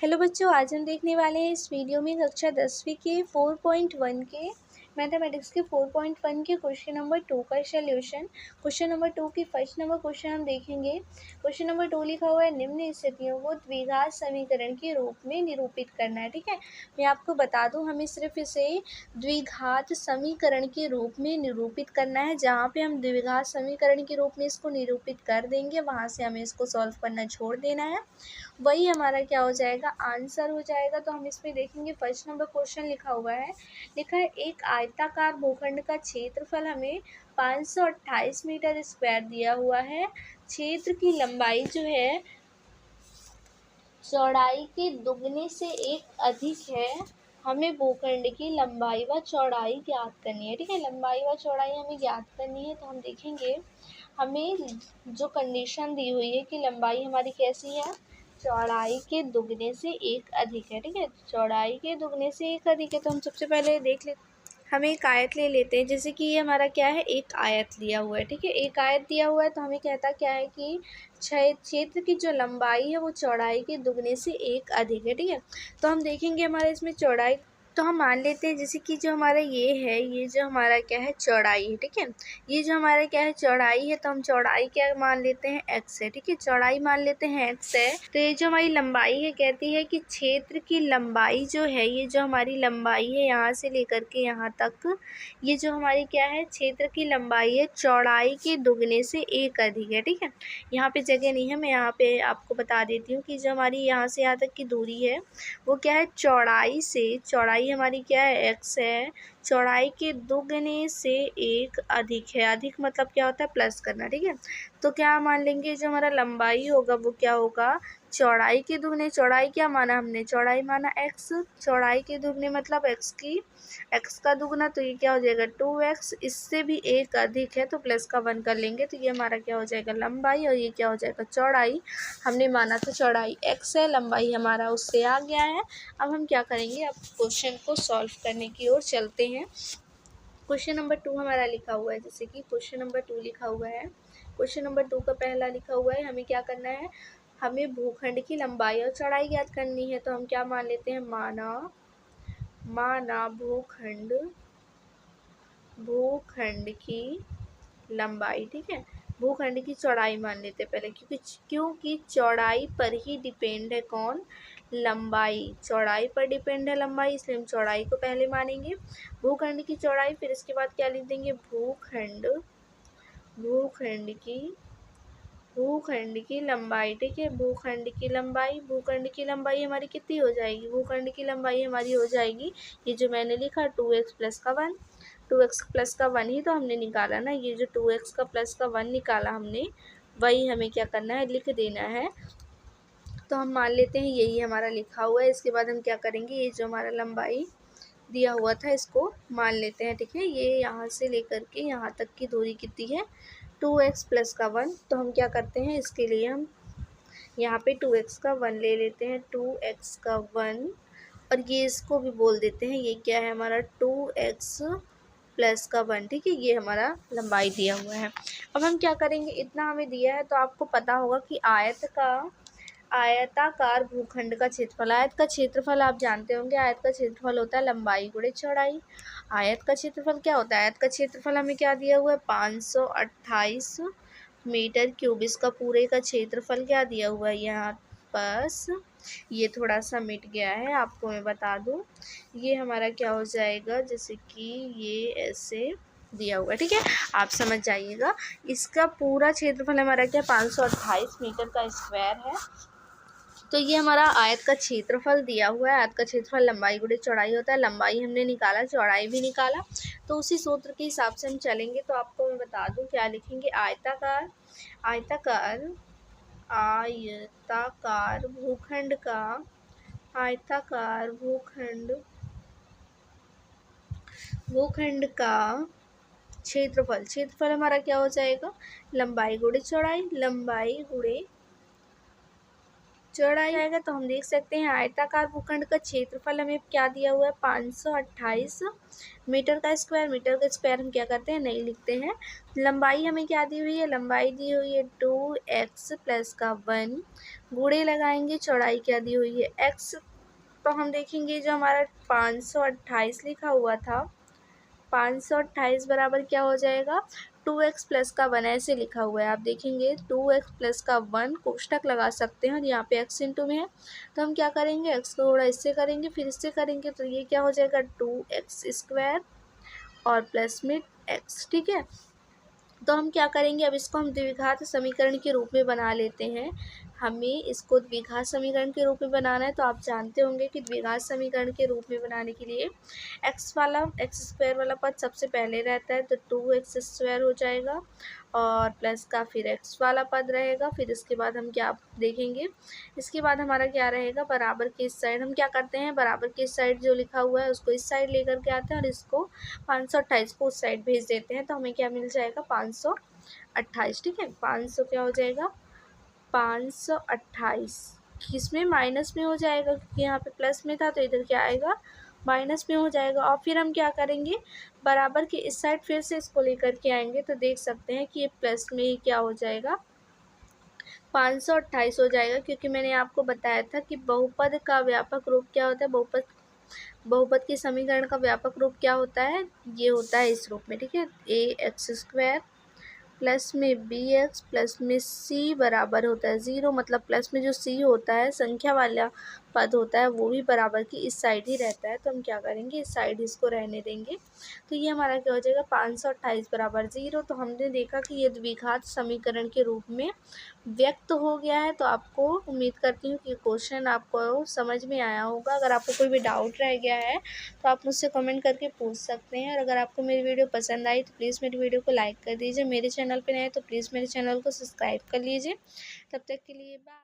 Hello बच्चों, आज हम देखने वाले हैं इस वीडियो में कक्षा 10वीं के 4.1 के मैथमेटिक्स के 4.1 के क्वेश्चन नंबर 2 का सॉल्यूशन। क्वेश्चन नंबर 2 की फर्स्ट नंबर क्वेश्चन हम देखेंगे। क्वेश्चन नंबर 2 लिखा हुआ है, निम्न स्थितियों को द्विघात समीकरण के रूप में निरूपित करना है। ठीक है, मैं आपको बता दूं, हमें सिर्फ इसे द्विघात समीकरण के रूप में निरूपित करना है। जहाँ पे हम द्विघात समीकरण के रूप में इसको निरूपित कर देंगे, वहाँ से हमें इसको सॉल्व करना छोड़ देना है, वही हमारा क्या हो जाएगा, आंसर हो जाएगा। तो हम इसमें देखेंगे फर्स्ट नंबर क्वेश्चन लिखा हुआ है, लिखा है एक आयताकार भूखंड का क्षेत्रफल हमें 528 मीटर स्क्वायर दिया हुआ है। क्षेत्र की लंबाई जो है चौड़ाई के दुगने से एक अधिक है। हमें भूखंड की लंबाई व चौड़ाई ज्ञात करनी है। ठीक है, लंबाई व चौड़ाई हमें ज्ञात करनी है। तो हम देखेंगे, हमें जो कंडीशन दी हुई है कि लंबाई हमारी कैसी है, चौड़ाई के दुगने से एक अधिक है। ठीक है, चौड़ाई के दुगने से एक अधिक है। तो हम सबसे पहले देख लेते, हमें एक आयत ले लेते हैं। जैसे कि ये हमारा क्या है, एक आयत लिया हुआ है। ठीक है, एक आयत दिया हुआ है, तो हमें कहता क्या है कि क्षेत्र की जो लंबाई है वो चौड़ाई के दुगने से एक अधिक है। ठीक है, तो हम देखेंगे हमारे इसमें चौड़ाई, तो हम मान लेते हैं जैसे कि जो हमारा ये है, ये जो हमारा क्या है, चौड़ाई है। ठीक है, ये जो हमारा क्या है, चौड़ाई है, तो हम चौड़ाई क्या मान लेते हैं, x है। ठीक है, चौड़ाई मान लेते हैं x है। तो ये जो हमारी लंबाई है, कहती है कि क्षेत्र की लंबाई जो है, ये जो हमारी लंबाई है यहाँ से लेकर के यहाँ तक, ये जो हमारी क्या है, क्षेत्र की लंबाई है चौड़ाई के दुगने से एक अधिक है। ठीक है, यहाँ पे जगह नहीं है, मैं यहाँ पे आपको बता देती हूँ कि जो हमारी यहाँ से यहाँ तक की दूरी है वो क्या है, चौड़ाई से, चौड़ाई हमारी क्या है, x है, चौड़ाई के दुगने से एक अधिक है। अधिक मतलब क्या होता है, प्लस करना। ठीक है, तो क्या मान लेंगे, जो हमारा लंबाई होगा वो क्या होगा, चौड़ाई के दुगने, चौड़ाई क्या माना हमने, चौड़ाई माना x, चौड़ाई के दुगने मतलब x का दुगना, तो ये क्या हो जाएगा 2x, इससे भी एक अधिक है तो प्लस का 1 कर लेंगे, तो ये हमारा क्या हो जाएगा, लंबाई, और ये क्या हो जाएगा, चौड़ाई। हमने माना था चौड़ाई x है, लंबाई हमारा उससे आ गया है। अब हम क्या करेंगे, अब क्वेश्चन को सॉल्व करने की ओर चलते हैं। क्वेश्चन नंबर 2 हमारा लिखा हुआ है, जैसे कि क्वेश्चन नंबर 2 लिखा हुआ है। क्वेश्चन नंबर 2 का पहला लिखा हुआ है, हमें क्या करना है, हमें भूखंड की लंबाई और चौड़ाई ज्ञात करनी है। तो हम क्या मान लेते हैं, माना भूखंड की लंबाई। ठीक है, भूखंड की चौड़ाई मान लेते हैं पहले, क्योंकि चौड़ाई पर ही डिपेंड है कौन, लंबाई, चौड़ाई पर डिपेंड है लंबाई, इसलिए हम चौड़ाई को पहले मानेंगे, भूखंड की चौड़ाई। फिर इसके बाद क्या लिख देंगे, भूखंड की लंबाई। ठीक है, भूखंड की लंबाई हमारी कितनी हो जाएगी, भूखंड की लंबाई हमारी हो जाएगी, ये जो मैंने लिखा 2x प्लस का 1, 2x प्लस का 1 ही तो हमने निकाला ना, ये जो 2x का प्लस का 1 निकाला हमने, वही हमें क्या करना है, लिख देना है। तो हम मान लेते हैं यही हमारा लिखा हुआ है। इसके बाद हम क्या करेंगे, ये जो हमारा लंबाई दिया हुआ था इसको मान लेते हैं। ठीक है, ये यहाँ से लेकर के यहाँ तक की दूरी कितनी है, 2x प्लस का 1। तो हम क्या करते हैं, इसके लिए हम यहाँ पे 2x का 1 ले लेते हैं, 2x का 1, और ये इसको भी बोल देते हैं, ये क्या है हमारा 2x प्लस का 1। ठीक है, ये हमारा लंबाई दिया हुआ है। अब हम क्या करेंगे, इतना हमें दिया है तो आपको पता होगा कि आयताकार भूखंड का क्षेत्रफल, आयत का क्षेत्रफल आप जानते होंगे, आयत का क्षेत्रफल होता है लंबाई गुणे चौड़ाई। आयत का क्षेत्रफल क्या होता है, आयत का क्षेत्रफल हमें क्या दिया हुआ है, 528 मीटर क्यूब। इसका पूरे का क्षेत्रफल क्या दिया हुआ है, यहाँ बस ये थोड़ा सा मिट गया है, आपको मैं बता दूं, ये हमारा क्या हो जाएगा, जैसे कि ये ऐसे दिया हुआ है। ठीक है, आप समझ जाइएगा, इसका पूरा क्षेत्रफल हमारा क्या 528 मीटर का स्क्वायर है। तो ये हमारा आयत का क्षेत्रफल दिया हुआ है। आयत का क्षेत्रफल लंबाई गुणे चौड़ाई होता है, लंबाई हमने निकाला, चौड़ाई भी निकाला, तो उसी सूत्र के हिसाब से हम चलेंगे। तो आपको मैं बता दूं क्या लिखेंगे, आयताकार आयताकार भूखंड का, आयताकार भूखंड का क्षेत्रफल हमारा क्या हो जाएगा, लंबाई गुणे चौड़ाई, लंबाई गुणे चौड़ाई जाएगा तो हम देख सकते हैं आयताकार भूखंड का क्षेत्रफल हमें क्या दिया हुआ है 528 मीटर का स्क्वायर हम क्या करते हैं नहीं लिखते हैं। लंबाई हमें क्या दी हुई है, लंबाई दी हुई है 2x प्लस का 1, गुणे लगाएंगे चौड़ाई क्या दी हुई है x, तो हम देखेंगे जो हमारा 528 लिखा हुआ था 528 बराबर क्या हो जाएगा 2x प्लस का 1 ऐसे लिखा हुआ है। आप देखेंगे 2x प्लस का 1 कोष्टक लगा सकते हैं और यहाँ पे x इंटू में है तो हम क्या करेंगे x को थोड़ा इससे करेंगे फिर इससे करेंगे तो ये क्या हो जाएगा 2x स्क्वायर और प्लस में x। ठीक है, तो हम क्या करेंगे अब इसको हम द्विघात समीकरण के रूप में बना लेते हैं। हमें इसको द्विघात समीकरण के रूप में बनाना है तो आप जानते होंगे कि द्विघात समीकरण के रूप में बनाने के लिए x स्क्वायर वाला पद सबसे पहले रहता है तो 2x स्क्वायर हो जाएगा और प्लस का फिर x वाला पद रहेगा। फिर इसके बाद हम क्या देखेंगे, इसके बाद हमारा क्या रहेगा बराबर के इस साइड हम क्या करते हैं बराबर के इस साइड जो लिखा हुआ है उसको इस साइड लेकर के आते हैं और इसको 528 को उस साइड भेज देते हैं तो हमें क्या मिल जाएगा 528। ठीक है, 500 क्या हो जाएगा 528 किसमें माइनस में हो जाएगा क्योंकि यहाँ पे प्लस में था तो इधर क्या आएगा माइनस में हो जाएगा। और फिर हम क्या करेंगे बराबर के इस साइड फिर से इसको लेकर के आएंगे तो देख सकते हैं कि ये प्लस में ही क्या हो जाएगा 528 हो जाएगा क्योंकि मैंने आपको बताया था कि बहुपद का व्यापक रूप क्या होता है, बहुपद के समीकरण का व्यापक रूप क्या होता है, ये होता है इस रूप में। ठीक है, ax स्क्वायर प्लस में बी एक्स प्लस में सी बराबर होता है 0, मतलब प्लस में जो सी होता है संख्या वाला पद होता है वो भी बराबर की इस साइड ही रहता है तो हम क्या करेंगे इस साइड इसको रहने देंगे तो ये हमारा क्या हो जाएगा 528 बराबर 0। तो हमने देखा कि ये द्विघात समीकरण के रूप में व्यक्त हो गया है। तो आपको उम्मीद करती हूँ कि क्वेश्चन आपको समझ में आया होगा। अगर आपको कोई भी डाउट रह गया है तो आप मुझसे कमेंट करके पूछ सकते हैं और अगर आपको मेरी वीडियो पसंद आई तो प्लीज़ मेरी वीडियो को लाइक कर दीजिए। मेरे चैनल पर नए तो प्लीज़ मेरे चैनल को सब्सक्राइब कर लीजिए। तब तक के लिए बाय।